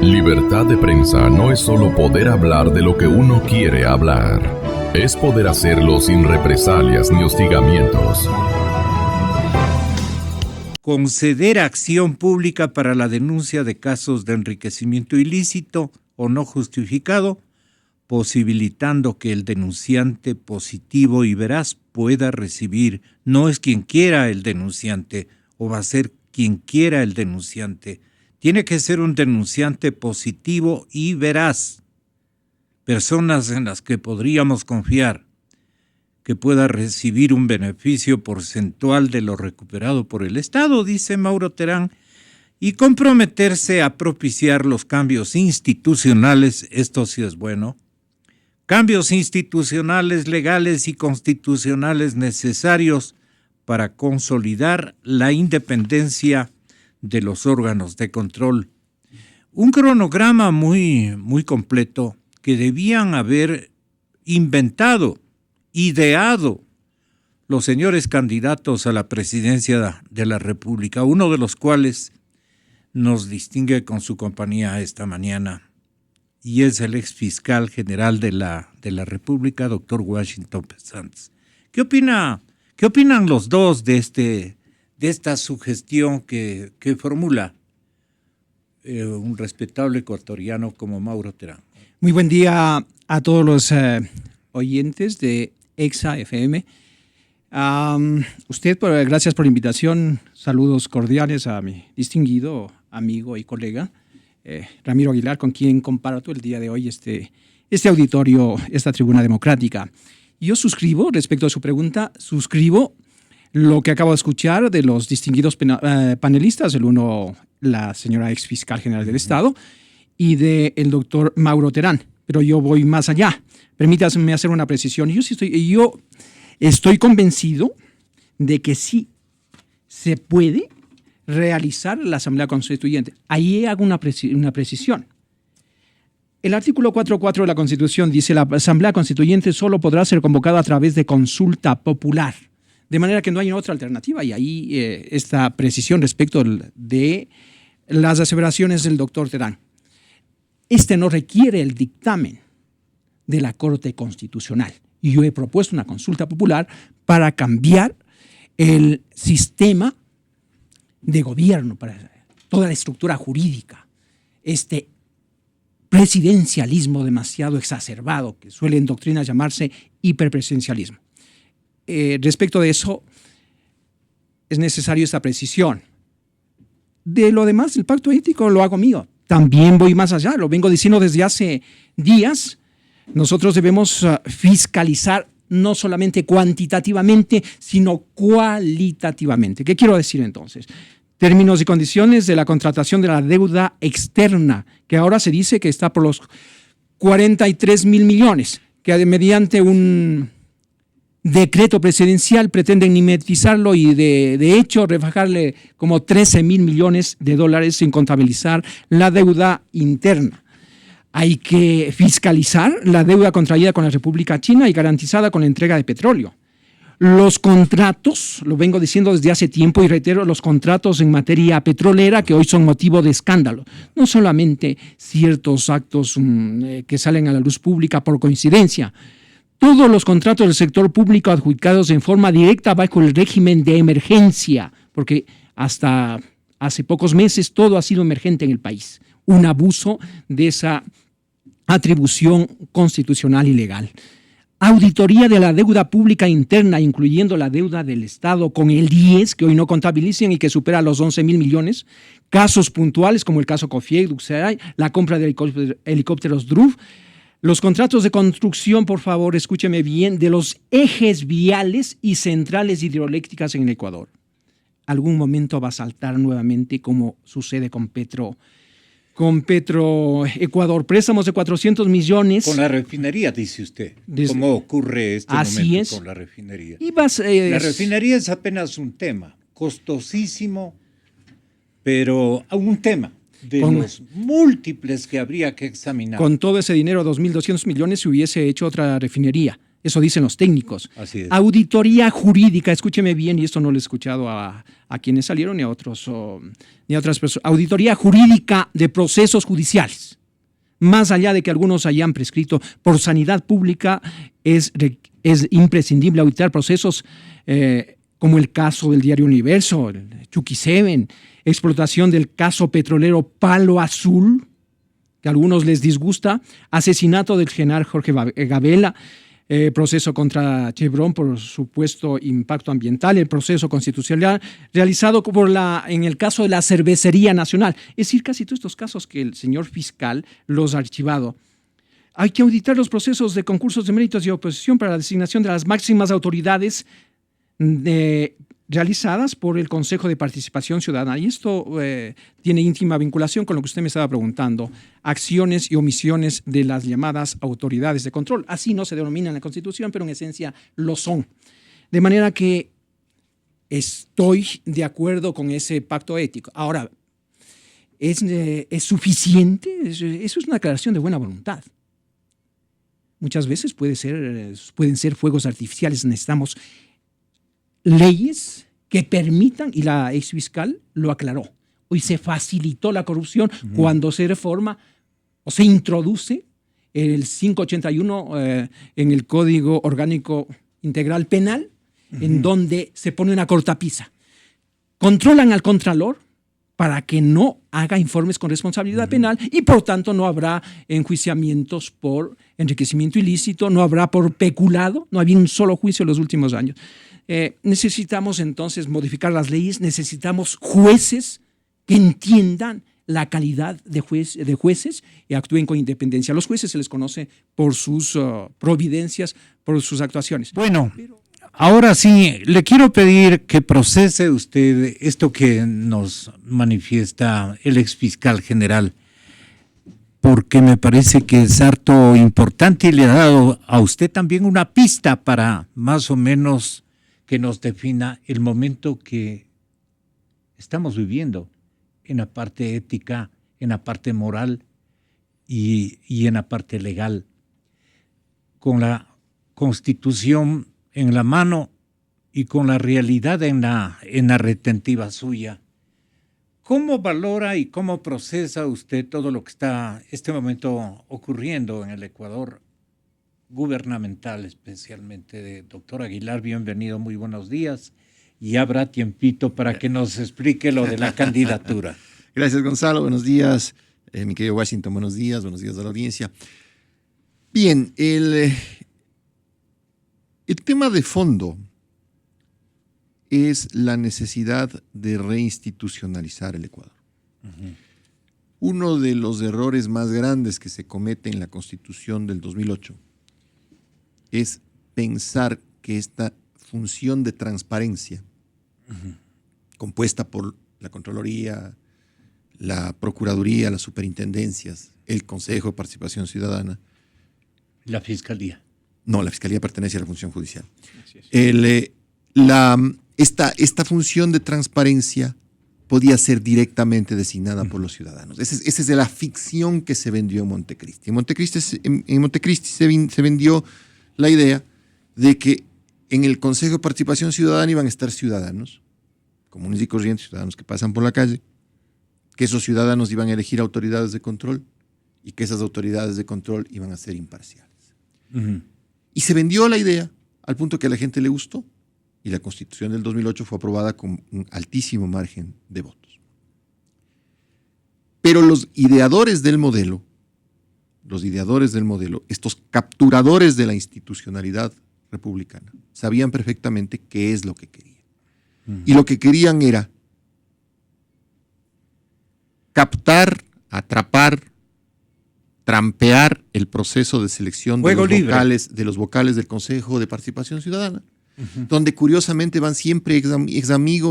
Libertad de prensa no es solo poder hablar de lo que uno quiere hablar. Es poder hacerlo sin represalias ni hostigamientos. Conceder acción pública para la denuncia de casos de enriquecimiento ilícito o no justificado, posibilitando que el denunciante positivo y veraz pueda recibir, no es quien quiera el denunciante, o va a ser quien quiera el denunciante. Tiene que ser un denunciante positivo y veraz. Personas en las que podríamos confiar, que pueda recibir un beneficio porcentual de lo recuperado por el Estado, dice Mauro Terán, y comprometerse a propiciar los cambios institucionales, esto sí es bueno, cambios institucionales, legales y constitucionales necesarios para consolidar la independencia de los órganos de control. Un cronograma muy completo que debían haber inventado, ideado los señores candidatos a la presidencia de la República, uno de los cuales nos distingue con su compañía esta mañana, y es el ex fiscal general de la República, doctor Washington Pesantes. ¿Qué opinan los dos de esta sugestión que formula un respetable ecuatoriano como Mauro Terán? Muy buen día a todos los oyentes de EXA FM. Gracias por la invitación. Saludos cordiales a mi distinguido amigo y colega Ramiro Aguilar, con quien comparto el día de hoy este auditorio, esta tribuna democrática. Yo suscribo, respecto a su pregunta, lo que acabo de escuchar de los distinguidos panelistas, el uno, la señora ex fiscal general del Estado, y del doctor Mauro Terán. Pero yo voy más allá. Permítanme hacer una precisión. Yo estoy convencido de que sí se puede realizar la Asamblea Constituyente. Ahí hago una precisión. El artículo 4.4 de la Constitución dice: la Asamblea Constituyente solo podrá ser convocada a través de consulta popular. De manera que no hay otra alternativa, y ahí esta precisión respecto de las aseveraciones del doctor Terán. No requiere el dictamen de la Corte Constitucional. Y yo he propuesto una consulta popular para cambiar el sistema de gobierno, para toda la estructura jurídica, este presidencialismo demasiado exacerbado que suele en doctrina llamarse hiperpresidencialismo. Respecto de eso, es necesario esta precisión. De lo demás, el pacto ético lo hago mío. También voy más allá, lo vengo diciendo desde hace días. Nosotros debemos fiscalizar no solamente cuantitativamente, sino cualitativamente. ¿Qué quiero decir entonces? Términos y condiciones de la contratación de la deuda externa, que ahora se dice que está por los 43,000 millones, que mediante un decreto presidencial pretenden mimetizarlo y de hecho rebajarle como 13,000 millones de dólares sin contabilizar la deuda interna. Hay que fiscalizar la deuda contraída con la República China y garantizada con la entrega de petróleo. Los contratos, lo vengo diciendo desde hace tiempo y reitero, los contratos en materia petrolera que hoy son motivo de escándalo. No solamente ciertos actos que salen a la luz pública por coincidencia. Todos los contratos del sector público adjudicados en forma directa bajo el régimen de emergencia, porque hasta hace pocos meses todo ha sido emergente en el país. Un abuso de esa atribución constitucional y legal. Auditoría de la deuda pública interna, incluyendo la deuda del Estado con el 10, que hoy no contabilizan y que supera los 11,000 millones. Casos puntuales como el caso Cofieg, Duxeray, la compra de helicópteros DRUF. Los contratos de construcción, por favor, escúcheme bien, de los ejes viales y centrales hidroeléctricas en el Ecuador. Algún momento va a saltar nuevamente, como sucede con Petroecuador, préstamos de 400 millones. Con la refinería, dice usted. ¿Cómo ocurre momento con la refinería? La refinería es apenas un tema, costosísimo, pero un tema de los múltiples que habría que examinar. Con todo ese dinero, 2.200 millones, se hubiese hecho otra refinería. Eso dicen los técnicos. Así es. Auditoría jurídica, escúcheme bien, y esto no lo he escuchado a quienes salieron ni a otras personas. Auditoría jurídica de procesos judiciales. Más allá de que algunos hayan prescrito por sanidad pública, es imprescindible auditar procesos como el caso del Diario Universo, el Chucky 7, explotación del caso petrolero Palo Azul, que a algunos les disgusta, asesinato del general Jorge Gabela, proceso contra Chevron por supuesto impacto ambiental, el proceso constitucional realizado en el caso de la Cervecería Nacional. Es decir, casi todos estos casos que el señor fiscal los ha archivado. Hay que auditar los procesos de concursos de méritos y oposición para la designación de las máximas autoridades realizadas por el Consejo de Participación Ciudadana. Y esto tiene íntima vinculación con lo que usted me estaba preguntando. Acciones y omisiones de las llamadas autoridades de control. Así no se denominan en la Constitución, pero en esencia lo son. De manera que estoy de acuerdo con ese pacto ético. Ahora, ¿es suficiente? Eso es una declaración de buena voluntad. Muchas veces pueden ser fuegos artificiales. Necesitamos leyes que permitan, y la ex fiscal lo aclaró, hoy se facilitó la corrupción cuando se reforma o se introduce el 581 en el Código Orgánico Integral Penal, en donde se pone una cortapisa. Controlan al contralor para que no haga informes con responsabilidad penal y por tanto no habrá enjuiciamientos por enriquecimiento ilícito, no habrá por peculado, no había un solo juicio en los últimos años. Necesitamos entonces modificar las leyes, necesitamos jueces que entiendan la calidad de jueces y actúen con independencia. A los jueces se les conoce por sus providencias, por sus actuaciones. Bueno, ahora sí, le quiero pedir que procese usted esto que nos manifiesta el exfiscal general, porque me parece que es harto importante y le ha dado a usted también una pista para más o menos que nos defina el momento que estamos viviendo en la parte ética, en la parte moral y en la parte legal. Con la Constitución en la mano y con la realidad en la retentiva suya. ¿Cómo valora y cómo procesa usted todo lo que está este momento ocurriendo en el Ecuador gubernamental, especialmente? Doctor Aguilar, bienvenido, muy buenos días. Y habrá tiempito para que nos explique lo de la candidatura. Gracias, Gonzalo. Buenos días. Mi querido Washington, buenos días a la audiencia. Bien, el tema de fondo es la necesidad de reinstitucionalizar el Ecuador. Uno de los errores más grandes que se comete en la Constitución del 2008 es pensar que esta función de transparencia, compuesta por la Contraloría, la Procuraduría, las Superintendencias, el Consejo de Participación Ciudadana. La Fiscalía. No, la Fiscalía pertenece a la función judicial. Esta función de transparencia podía ser directamente designada por los ciudadanos. Esa es de la ficción que se vendió en Montecristi. En Montecristi se vendió la idea de que en el Consejo de Participación Ciudadana iban a estar ciudadanos, comunes y corrientes, ciudadanos que pasan por la calle, que esos ciudadanos iban a elegir autoridades de control y que esas autoridades de control iban a ser imparciales. Y se vendió la idea al punto que a la gente le gustó y la Constitución del 2008 fue aprobada con un altísimo margen de votos. Pero los ideadores del modelo, estos capturadores de la institucionalidad republicana, sabían perfectamente qué es lo que querían. Y lo que querían era captar, atrapar, trampear el proceso de selección de los vocales del Consejo de Participación Ciudadana, donde curiosamente van siempre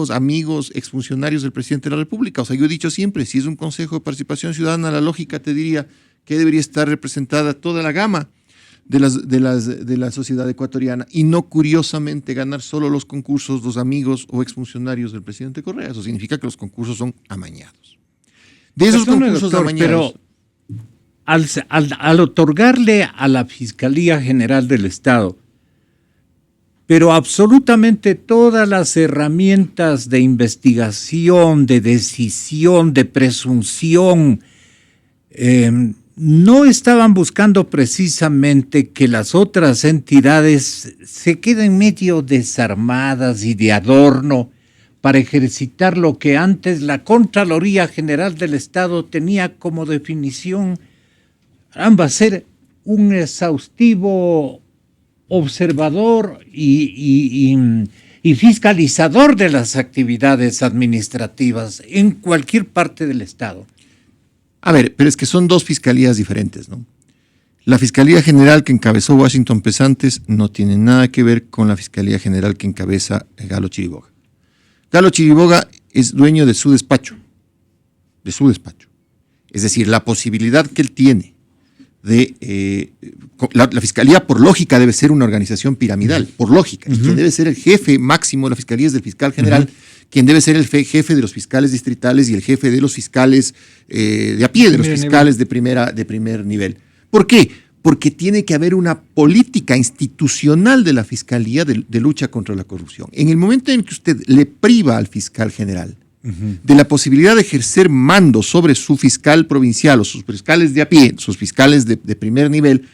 amigos, exfuncionarios del presidente de la República. O sea, yo he dicho siempre, si es un Consejo de Participación Ciudadana, la lógica te diría que debería estar representada toda la gama de la sociedad ecuatoriana y no curiosamente ganar solo los concursos los amigos o exfuncionarios del presidente Correa. Eso significa que los concursos son amañados. De esos concursos amañados... Pero al otorgarle a la Fiscalía General del Estado pero absolutamente todas las herramientas de investigación, de decisión, de presunción, no estaban buscando precisamente que las otras entidades se queden medio desarmadas y de adorno para ejercitar lo que antes la Contraloría General del Estado tenía como definición, ambas ser un exhaustivo observador y fiscalizador de las actividades administrativas en cualquier parte del Estado. A ver, pero es que son dos fiscalías diferentes, ¿no? La Fiscalía General que encabezó Washington Pesantes no tiene nada que ver con la Fiscalía General que encabeza Galo Chiriboga. Galo Chiriboga es dueño de su despacho. Es decir, la posibilidad que él tiene de... la Fiscalía, por lógica, debe ser una organización piramidal, por lógica. Y quien debe ser el jefe máximo de la Fiscalía es del fiscal general, quien debe ser el jefe de los fiscales distritales y el jefe de los fiscales de a pie, de los fiscales de primer nivel. ¿Por qué? Porque tiene que haber una política institucional de la Fiscalía de lucha contra la corrupción. En el momento en que usted le priva al fiscal general de la posibilidad de ejercer mando sobre su fiscal provincial o sus fiscales de a pie, sus fiscales de primer nivel,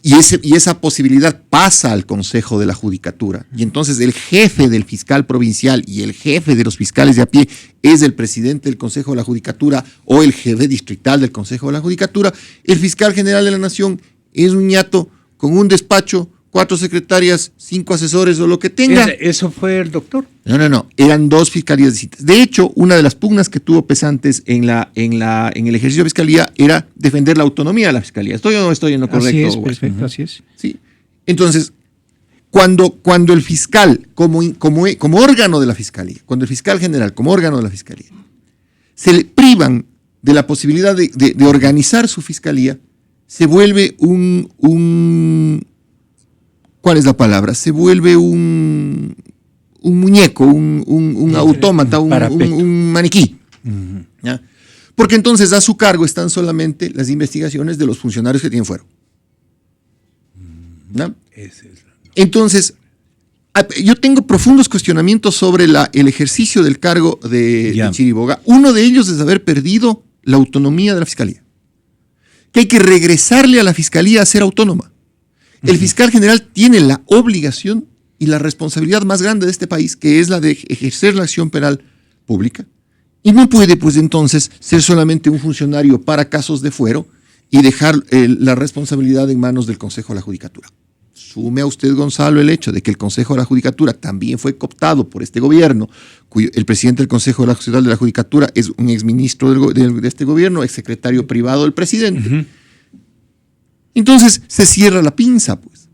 y esa posibilidad pasa al Consejo de la Judicatura, y entonces el jefe del fiscal provincial y el jefe de los fiscales de a pie es el presidente del Consejo de la Judicatura o el jefe distrital del Consejo de la Judicatura, el fiscal general de la Nación es un ñato con un despacho, 4 secretarias, 5 asesores o lo que tenga. ¿Eso fue el doctor? No, eran 2 fiscalías distintas. De hecho, una de las pugnas que tuvo Pesantes en el ejercicio de fiscalía era defender la autonomía de la fiscalía. ¿Estoy o no estoy en lo correcto? Así es, perfecto, así es. Sí. Entonces, cuando el fiscal, como órgano de la fiscalía, cuando el fiscal general, como órgano de la fiscalía, se le privan de la posibilidad de organizar su fiscalía, se vuelve ¿cuál es la palabra? Se vuelve un muñeco, un autómata, un maniquí. ¿Ya? Porque entonces a su cargo están solamente las investigaciones de los funcionarios que tienen fuero. ¿Ya? Entonces, yo tengo profundos cuestionamientos sobre el ejercicio del cargo de Chiriboga. Uno de ellos es haber perdido la autonomía de la fiscalía. Que hay que regresarle a la fiscalía a ser autónoma. El fiscal general tiene la obligación y la responsabilidad más grande de este país, que es la de ejercer la acción penal pública, y no puede, pues entonces, ser solamente un funcionario para casos de fuero y dejar la responsabilidad en manos del Consejo de la Judicatura. Sume a usted, Gonzalo, el hecho de que el Consejo de la Judicatura también fue cooptado por este gobierno, el presidente del Consejo de la Judicatura es un exministro de este gobierno, exsecretario privado del presidente. Entonces se cierra la pinza, pues.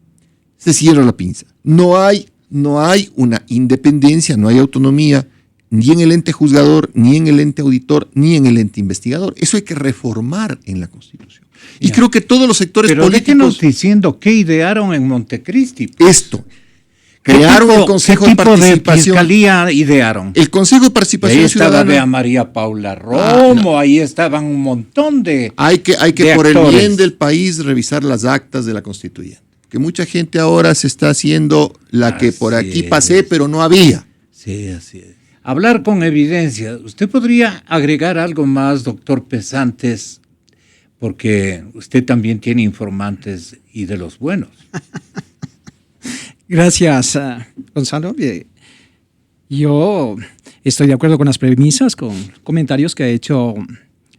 Se cierra la pinza. No hay una independencia, no hay autonomía, ni en el ente juzgador, ni en el ente auditor, ni en el ente investigador. Eso hay que reformar en la Constitución. Y creo que todos los sectores políticos... Pero déjenos diciendo qué idearon en Montecristi. Esto. Crearon el Consejo de Participación. ¿Qué tipo de fiscalía idearon? El Consejo de Participación Ciudadana. Ahí estaba María Paula Romo, ahí estaban un montón de Hay que por el bien del país revisar las actas de la Constituyente. Que mucha gente ahora se está haciendo la que por aquí pasé, pero no había. Sí, así es. Hablar con evidencia. ¿Usted podría agregar algo más, doctor Pesantes? Porque usted también tiene informantes y de los buenos. Gracias, Gonzalo. Yo estoy de acuerdo con las premisas, con comentarios que ha hecho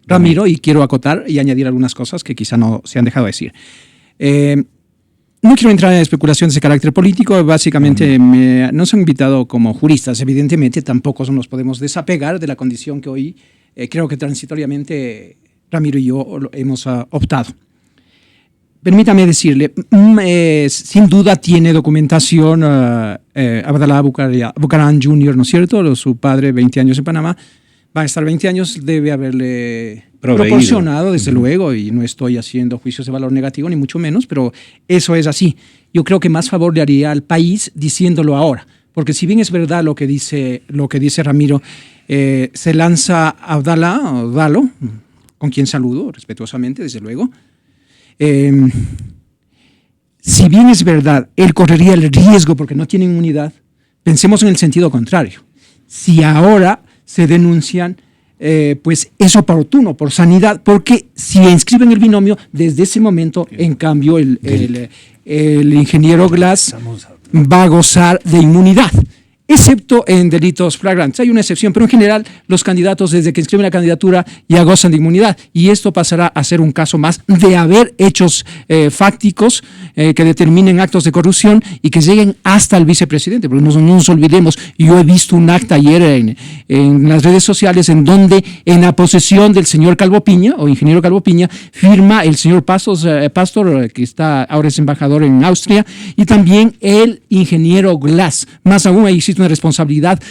Ramiro, y quiero acotar y añadir algunas cosas que quizá no se han dejado decir. No quiero entrar en especulaciones de carácter político, básicamente nos han invitado como juristas, evidentemente tampoco nos podemos desapegar de la condición que hoy creo que transitoriamente Ramiro y yo hemos optado. Permítame decirle, sin duda tiene documentación Abdalá Bucaram Jr., ¿no es cierto? Su padre, 20 años en Panamá, va a estar 20 años, debe haberle proporcionado, desde luego, y no estoy haciendo juicios de valor negativo, ni mucho menos, pero eso es así. Yo creo que más favor le haría al país diciéndolo ahora, porque si bien es verdad lo que dice Ramiro, se lanza Abdalá, Dalo, con quien saludo respetuosamente, desde luego. si bien es verdad, él correría el riesgo porque no tiene inmunidad, pensemos en el sentido contrario. Si ahora se denuncian, pues es oportuno por sanidad, porque si inscriben el binomio, desde ese momento, en cambio, el ingeniero Glass va a gozar de inmunidad, excepto en delitos flagrantes. Hay una excepción, pero en general los candidatos desde que inscriben la candidatura ya gozan de inmunidad, y esto pasará a ser un caso más de haber hechos fácticos que determinen actos de corrupción y que lleguen hasta el vicepresidente, porque no nos olvidemos, yo he visto un acta ayer en las redes sociales en donde en la posesión del señor Calvo Piña, o ingeniero Calvo Piña, firma el señor Pastor, que ahora es embajador en Austria, y también el ingeniero Glass. Más aún, ahí existe una responsabilidad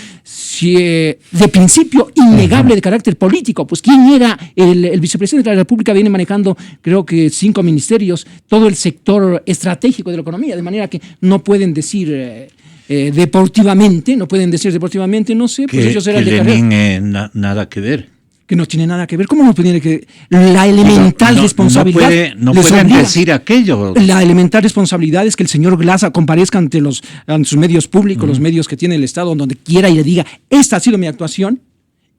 de principio innegable de carácter político. Pues ¿quién era el vicepresidente de la República? Viene manejando, creo que 5 ministerios, todo el sector estratégico de la economía, de manera que no pueden decir deportivamente, no sé, pues ellos eran de carrera. Nada que ver. Que no tiene nada que ver. ¿Cómo no tiene que la elemental responsabilidad? No pueden decir aquello. La elemental responsabilidad es que el señor Glass comparezca ante sus medios públicos, los medios que tiene el Estado, donde quiera, y le diga, esta ha sido mi actuación,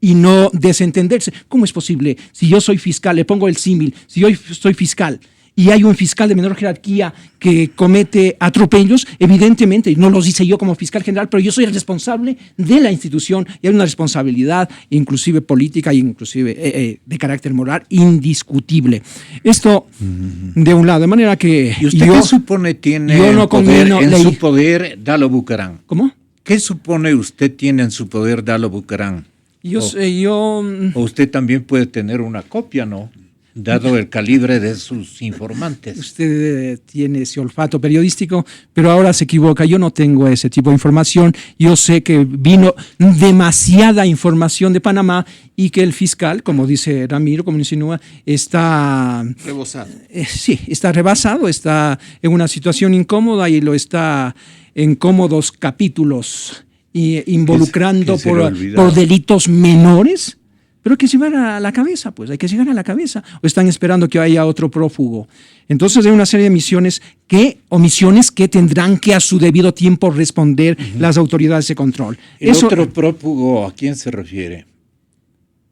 y no desentenderse. ¿Cómo es posible? Si yo soy fiscal, le pongo el símil, si yo soy fiscal y hay un fiscal de menor jerarquía que comete atropellos, evidentemente, no los hice yo como fiscal general, pero yo soy el responsable de la institución, y hay una responsabilidad inclusive política e inclusive de carácter moral indiscutible. Esto de un lado, de manera que ¿Y usted qué supone tiene en su poder Dalo Bucaram? ¿Cómo? ¿Qué supone usted tiene en su poder Dalo Bucaram? ¿O usted también puede tener una copia, no? Dado el calibre de sus informantes. Usted tiene ese olfato periodístico, pero ahora se equivoca. Yo no tengo ese tipo de información. Yo sé que vino demasiada información de Panamá y que el fiscal, como dice Ramiro, como insinúa, está rebosado. Sí, está rebasado, está en una situación incómoda y lo está en cómodos capítulos involucrando por delitos menores. Pero hay que llegar a la cabeza, pues, hay que llegar a la cabeza. O están esperando que haya otro prófugo. Entonces hay una serie de omisiones que tendrán que a su debido tiempo responder las autoridades de control. ¿Otro prófugo a quién se refiere?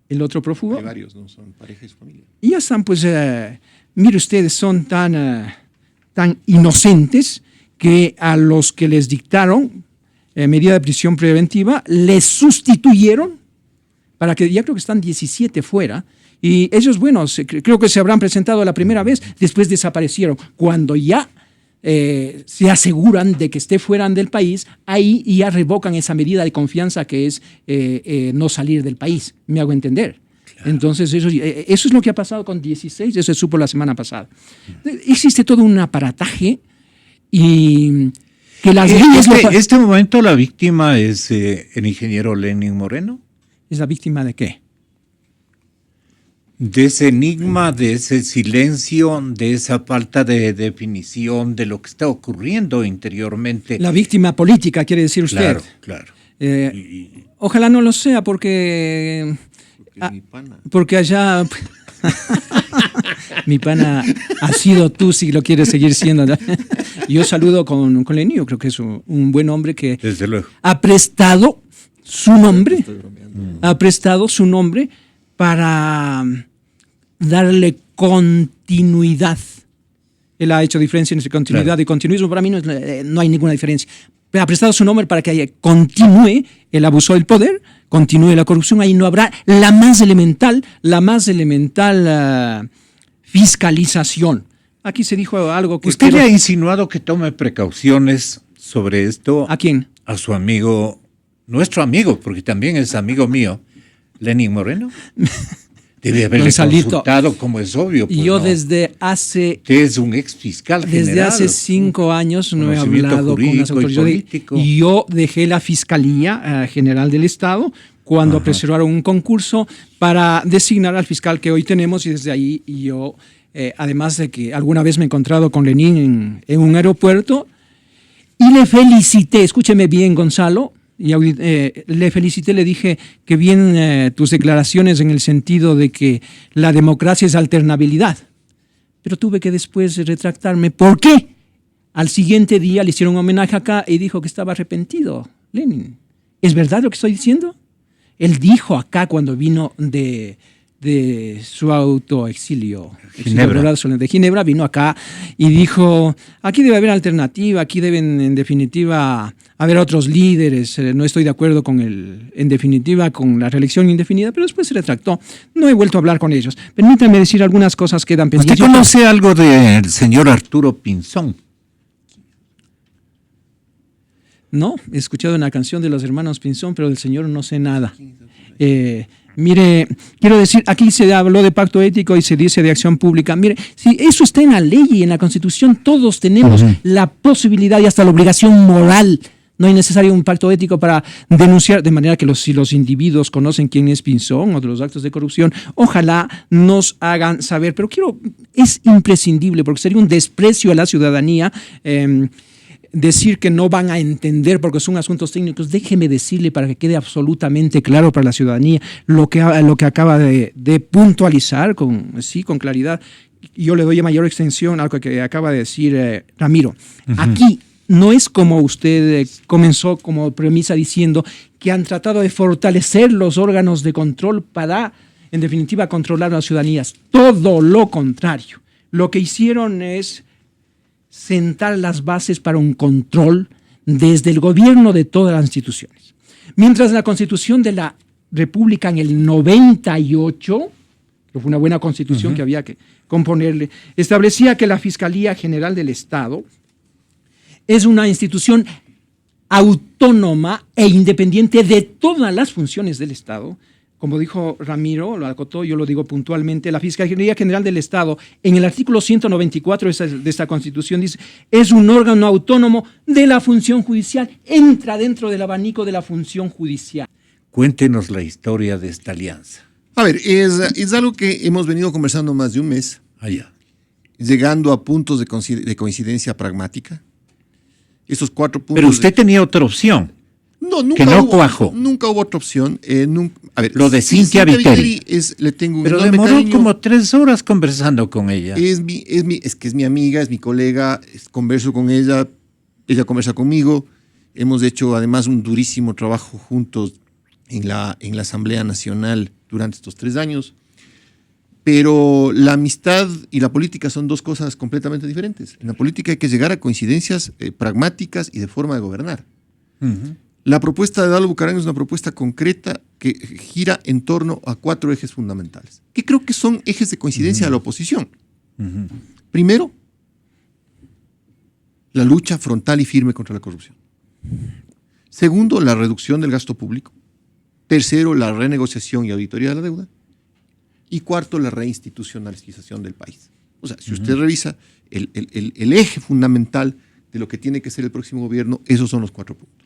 ¿El otro prófugo? Hay varios, ¿no? Son pareja y su familia. Y ya están, pues, mire ustedes, son tan inocentes que a los que les dictaron medida de prisión preventiva, les sustituyeron para que ya creo que están 17 fuera, y ellos, bueno, creo que se habrán presentado la primera vez, después desaparecieron. Cuando ya se aseguran de que esté fuera del país, ahí ya revocan esa medida de confianza que es no salir del país, me hago entender. Claro. Entonces eso es lo que ha pasado con 16, eso se supo la semana pasada. Existe todo un aparataje y que las leyes... ¿Este momento la víctima es el ingeniero Lenin Moreno? ¿Es la víctima de qué? De ese enigma, de ese silencio, de esa falta de definición de lo que está ocurriendo interiormente. La víctima política, quiere decir usted. Claro. Ojalá no lo sea, porque allá... Mi pana ha sido tú, si lo quieres seguir siendo. Yo saludo con Lenin, yo creo que es un buen hombre que desde luego ha prestado su nombre para darle continuidad. Él ha hecho diferencia entre continuidad y continuismo. Para mí no hay ninguna diferencia. Ha prestado su nombre para que continúe el abuso del poder, continúe la corrupción. Ahí no habrá la más elemental fiscalización. Aquí se dijo algo que... ¿Usted le ha insinuado que tome precauciones sobre esto? ¿A quién? A su amigo, nuestro amigo, porque también es amigo mío, Lenin Moreno. Debe haberle consultado, como es obvio. Pues, yo desde hace... Usted es un ex fiscal general. Desde hace 5 años no he hablado con las autoridades. Yo dejé la Fiscalía General del Estado cuando apresuraron un concurso para designar al fiscal que hoy tenemos, y desde ahí yo, además de que alguna vez me he encontrado con Lenin en un aeropuerto y le felicité, escúcheme bien, Gonzalo, y le felicité, le dije que bien tus declaraciones en el sentido de que la democracia es alternabilidad, pero tuve que después retractarme. ¿Por qué? Al siguiente día le hicieron un homenaje acá y dijo que estaba arrepentido, Lenin. ¿Es verdad lo que estoy diciendo? Él dijo acá cuando vino de su autoexilio de Ginebra, vino acá y dijo, aquí debe haber alternativa, aquí deben en definitiva haber otros líderes, no estoy de acuerdo en definitiva con la reelección indefinida, pero después se retractó. No he vuelto a hablar con ellos. Permítanme decir algunas cosas que quedan pendientes. ¿Usted conoce algo del señor Arturo Pinzón? No, he escuchado una canción de los hermanos Pinzón, pero del señor no sé nada. Mire, quiero decir, aquí se habló de pacto ético y se dice de acción pública. Mire, si eso está en la ley y en la Constitución, todos tenemos la posibilidad y hasta la obligación moral. No es necesario un pacto ético para denunciar, de manera que si los individuos conocen quién es Pinzón o de los actos de corrupción, ojalá nos hagan saber. Pero es imprescindible, porque sería un desprecio a la ciudadanía decir que no van a entender porque son asuntos técnicos. Déjeme decirle para que quede absolutamente claro para la ciudadanía lo que acaba de puntualizar con claridad. Yo le doy a mayor extensión a lo que acaba de decir Ramiro. Aquí no es como usted comenzó como premisa diciendo que han tratado de fortalecer los órganos de control para, en definitiva, controlar a las ciudadanías. Todo lo contrario. Lo que hicieron es sentar las bases para un control desde el gobierno de todas las instituciones. Mientras la Constitución de la República en el 98, que fue una buena constitución que había que componerle, establecía que la Fiscalía General del Estado es una institución autónoma e independiente de todas las funciones del Estado. Como dijo Ramiro, lo acotó, yo lo digo puntualmente, la Fiscalía General del Estado, en el artículo 194 de esta Constitución, dice, es un órgano autónomo de la función judicial, entra dentro del abanico de la función judicial. Cuéntenos la historia de esta alianza. A ver, es algo que hemos venido conversando más de un mes, llegando a puntos de coincidencia pragmática. Esos 4 puntos. Pero usted tenía otra opción. No, nunca que no hubo, cuajó. Nunca hubo otra opción. A ver, lo de Cintia Viteri. Le tengo un pero enorme demoró cariño. como 3 horas conversando con ella. Es mi amiga, es mi colega, converso con ella conversa conmigo. Hemos hecho además un durísimo trabajo juntos en la Asamblea Nacional durante estos 3 años. Pero la amistad y la política son 2 cosas completamente diferentes. En la política hay que llegar a coincidencias pragmáticas y de forma de gobernar. La propuesta de Dalo Bucaram es una propuesta concreta que gira en torno a 4 ejes fundamentales, que creo que son ejes de coincidencia de la oposición. Primero, la lucha frontal y firme contra la corrupción. Segundo, la reducción del gasto público. Tercero, la renegociación y auditoría de la deuda. Y cuarto, la reinstitucionalización del país. O sea, si usted revisa el eje fundamental de lo que tiene que ser el próximo gobierno, esos son los 4 puntos.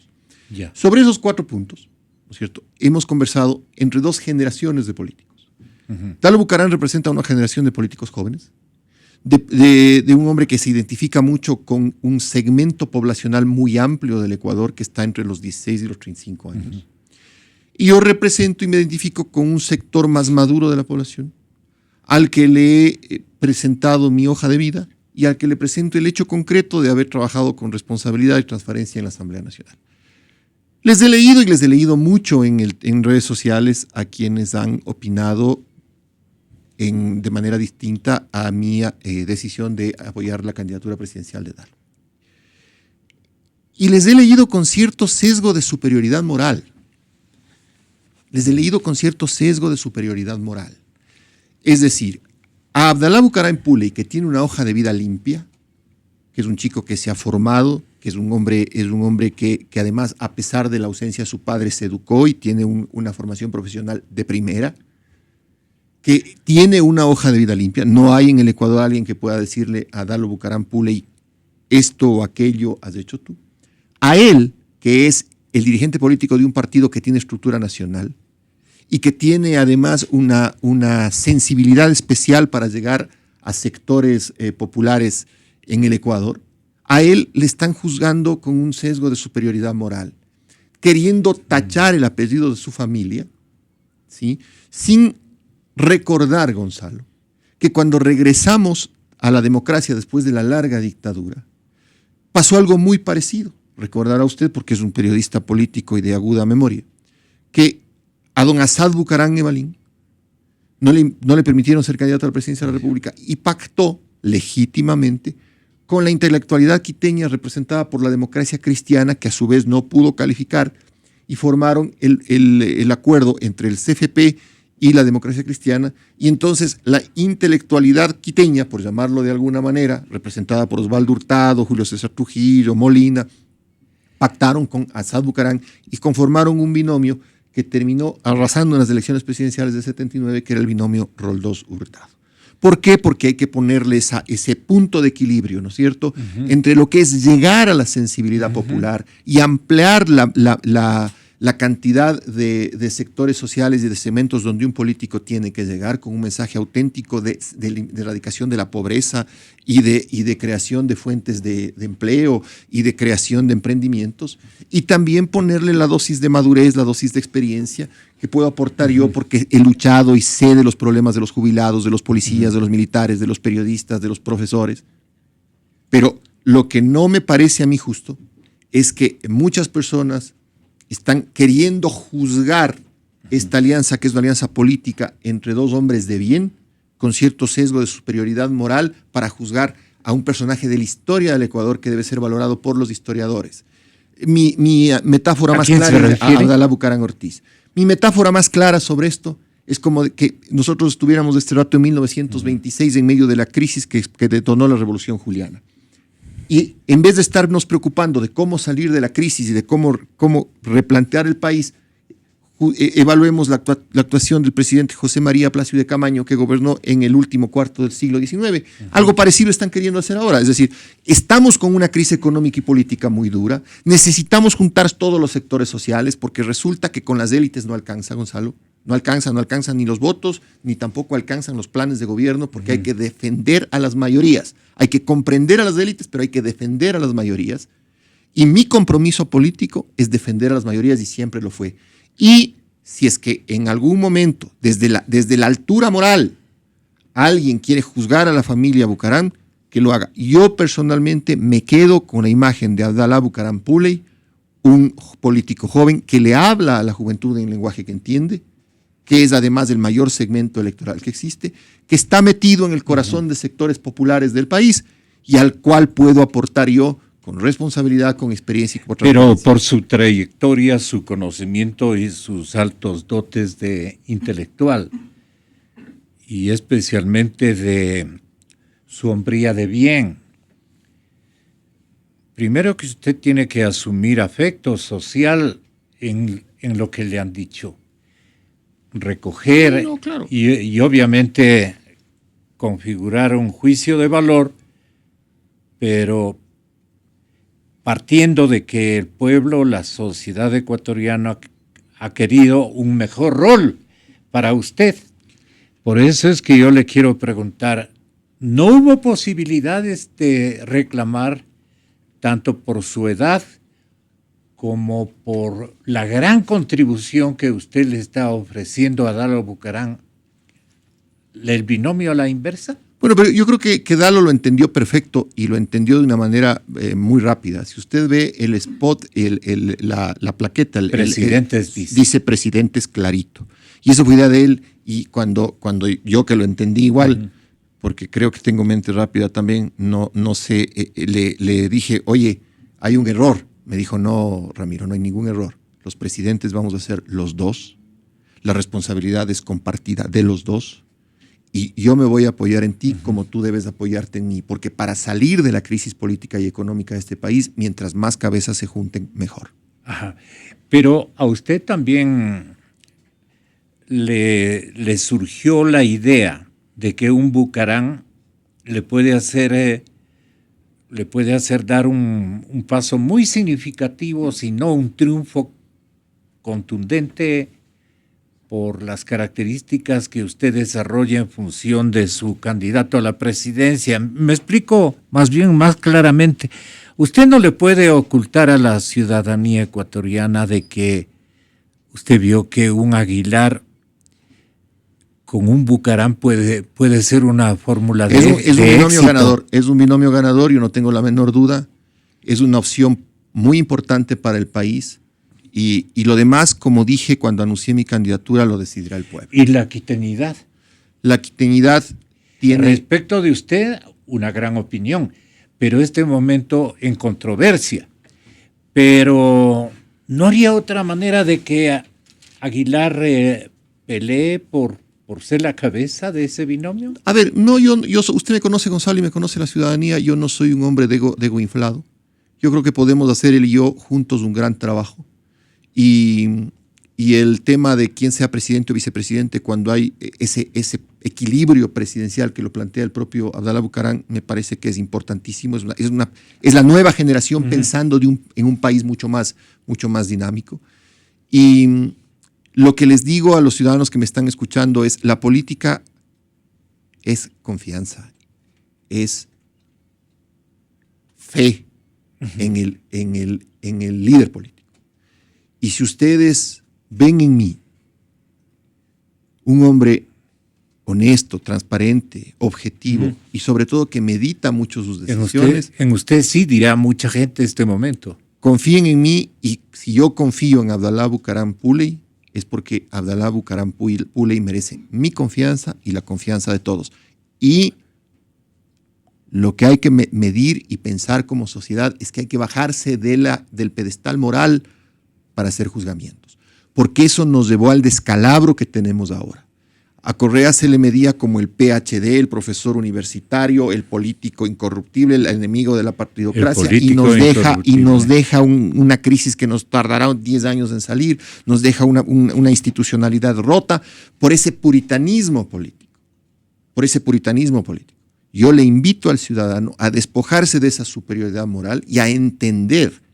Sobre esos 4 puntos, ¿no es cierto?, hemos conversado entre 2 generaciones de políticos. Dalo Bucaram representa una generación de políticos jóvenes, de un hombre que se identifica mucho con un segmento poblacional muy amplio del Ecuador que está entre los 16 y los 35 años. Y yo represento y me identifico con un sector más maduro de la población, al que le he presentado mi hoja de vida y al que le presento el hecho concreto de haber trabajado con responsabilidad y transparencia en la Asamblea Nacional. Les he leído mucho en redes sociales a quienes han opinado de manera distinta a mi decisión de apoyar la candidatura presidencial de Dalo. Y les he leído con cierto sesgo de superioridad moral. Es decir, a Abdalá Bucaram Puley, que tiene una hoja de vida limpia, que es un chico que se ha formado, que es un hombre que además, a pesar de la ausencia de su padre, se educó y tiene una formación profesional de primera, que tiene una hoja de vida limpia. No hay en el Ecuador alguien que pueda decirle a Dalo Bucaram Puley, esto o aquello has hecho tú. A él, que es el dirigente político de un partido que tiene estructura nacional y que tiene además una sensibilidad especial para llegar a sectores populares en el Ecuador, a él le están juzgando con un sesgo de superioridad moral, queriendo tachar el apellido de su familia, ¿sí?, sin recordar, Gonzalo, que cuando regresamos a la democracia después de la larga dictadura, pasó algo muy parecido. Recordará usted, porque es un periodista político y de aguda memoria, que a don Asad Bucaram Ebalín no le permitieron ser candidato a la presidencia de la República y pactó legítimamente con la intelectualidad quiteña representada por la democracia cristiana, que a su vez no pudo calificar, y formaron el acuerdo entre el CFP y la democracia cristiana, y entonces la intelectualidad quiteña, por llamarlo de alguna manera, representada por Osvaldo Hurtado, Julio César Trujillo, Molina, pactaron con Asad Bucaram y conformaron un binomio que terminó arrasando en las elecciones presidenciales de 79, que era el binomio Roldós-Hurtado. ¿Por qué? Porque hay que ponerle ese punto de equilibrio, ¿no es cierto?, entre lo que es llegar a la sensibilidad popular y ampliar la cantidad de sectores sociales y de segmentos donde un político tiene que llegar con un mensaje auténtico de erradicación de la pobreza y de creación de fuentes de empleo y de creación de emprendimientos, y también ponerle la dosis de madurez, la dosis de experiencia que puedo aportar yo, porque he luchado y sé de los problemas de los jubilados, de los policías, de los militares, de los periodistas, de los profesores. Pero lo que no me parece a mí justo es que muchas personas están queriendo juzgar esta alianza, que es una alianza política entre dos hombres de bien, con cierto sesgo de superioridad moral, para juzgar a un personaje de la historia del Ecuador que debe ser valorado por los historiadores. Mi metáfora más clara es a Abdalá Bucaram Ortiz. Mi metáfora más clara sobre esto es como que nosotros estuviéramos este rato en 1926 en medio de la crisis que detonó la Revolución Juliana. Y en vez de estarnos preocupando de cómo salir de la crisis y de cómo replantear el país, evaluemos la actuación del presidente José María Plácido de Camaño, que gobernó en el último cuarto del siglo XIX. Algo parecido están queriendo hacer ahora. Es decir, estamos con una crisis económica y política muy dura. Necesitamos juntar todos los sectores sociales, porque resulta que con las élites no alcanza, Gonzalo. No alcanzan ni los votos, ni tampoco alcanzan los planes de gobierno, porque hay que defender a las mayorías. Hay que comprender a las élites, pero hay que defender a las mayorías. Y mi compromiso político es defender a las mayorías, y siempre lo fue. Y si es que en algún momento, desde la altura moral, alguien quiere juzgar a la familia Bucaram, que lo haga. Yo personalmente me quedo con la imagen de Abdalá Bucaram Puley, un político joven que le habla a la juventud en lenguaje que entiende, que es además el mayor segmento electoral que existe, que está metido en el corazón de sectores populares del país y al cual puedo aportar yo con responsabilidad, con experiencia y con Pero por su trayectoria, su conocimiento y sus altos dotes de intelectual, y especialmente de su hombría de bien, primero que usted tiene que asumir afecto social en lo que le han dicho, recoger claro. y obviamente configurar un juicio de valor, pero partiendo de que el pueblo, la sociedad ecuatoriana ha querido un mejor rol para usted. Por eso es que yo le quiero preguntar, ¿no hubo posibilidades de reclamar, tanto por su edad como por la gran contribución que usted le está ofreciendo a Dalo Bucaram, el binomio a la inversa? Bueno, pero yo creo que Dalo lo entendió perfecto y lo entendió de una manera muy rápida. Si usted ve el spot, la plaqueta, dice presidentes clarito. Y eso fue idea de él, y cuando yo, que lo entendí igual, porque creo que tengo mente rápida también, no sé, le dije, oye, hay un error. Me dijo, no, Ramiro, no hay ningún error. Los presidentes vamos a ser los dos. La responsabilidad es compartida de los dos. Y yo me voy a apoyar en ti como tú debes apoyarte en mí. Porque para salir de la crisis política y económica de este país, mientras más cabezas se junten, mejor. Ajá. Pero a usted también le surgió la idea de que un Bucaram le puede hacer dar un paso muy significativo, si no un triunfo contundente, por las características que usted desarrolla en función de su candidato a la presidencia. Me explico más claramente. Usted no le puede ocultar a la ciudadanía ecuatoriana de que usted vio que un Aguilar con un Bucaram puede ser una fórmula de es un binomio ganador. Es un binomio ganador, yo no tengo la menor duda. es una opción muy importante para el país y lo demás, como dije cuando anuncié mi candidatura, lo decidirá el pueblo. ¿Y la quiteñidad? La quiteñidad tiene... Respecto de usted, una gran opinión, pero este momento en controversia. Pero ¿no haría otra manera de que Aguilar pelee por ser la cabeza de ese binomio? A ver, no, usted me conoce, Gonzalo, y me conoce la ciudadanía. Yo no soy un hombre de ego inflado. Yo creo que podemos hacer él y yo juntos un gran trabajo. Y el tema de quién sea presidente o vicepresidente, cuando hay ese equilibrio presidencial que lo plantea el propio Abdalá Bucaram, me parece que es importantísimo. Es la nueva generación pensando en un país mucho más dinámico. Y lo que les digo a los ciudadanos que me están escuchando es: la política es confianza, es fe en el líder político. Y si ustedes ven en mí un hombre honesto, transparente, objetivo y sobre todo que medita mucho sus decisiones, en usted sí dirá mucha gente en este momento. Confíen en mí, y si yo confío en Abdalá Bucaram Puley, es porque Abdalá Bucaram Puley merece mi confianza y la confianza de todos. Y lo que hay que medir y pensar como sociedad es que hay que bajarse del pedestal moral para hacer juzgamientos, porque eso nos llevó al descalabro que tenemos ahora. A Correa se le medía como el PhD, el profesor universitario, el político incorruptible, el enemigo de la partidocracia, y nos deja una crisis que nos tardará 10 años en salir, nos deja una institucionalidad rota por ese puritanismo político. Yo le invito al ciudadano a despojarse de esa superioridad moral y a entender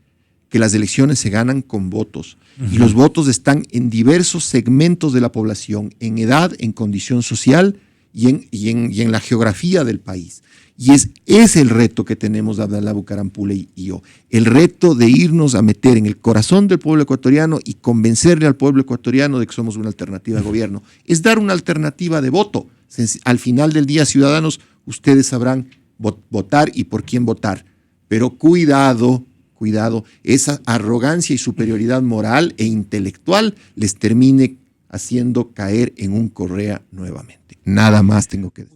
que las elecciones se ganan con votos. Y los votos están en diversos segmentos de la población, en edad, en condición social y en la geografía del país. Y es el reto que tenemos Abdalá Bucaram Puley y yo. El reto de irnos a meter en el corazón del pueblo ecuatoriano y convencerle al pueblo ecuatoriano de que somos una alternativa de gobierno. Es dar una alternativa de voto. Al final del día, ciudadanos, ustedes sabrán votar y por quién votar. Pero cuidado, esa arrogancia y superioridad moral e intelectual les termine haciendo caer en un Correa nuevamente. Nada más tengo que decir.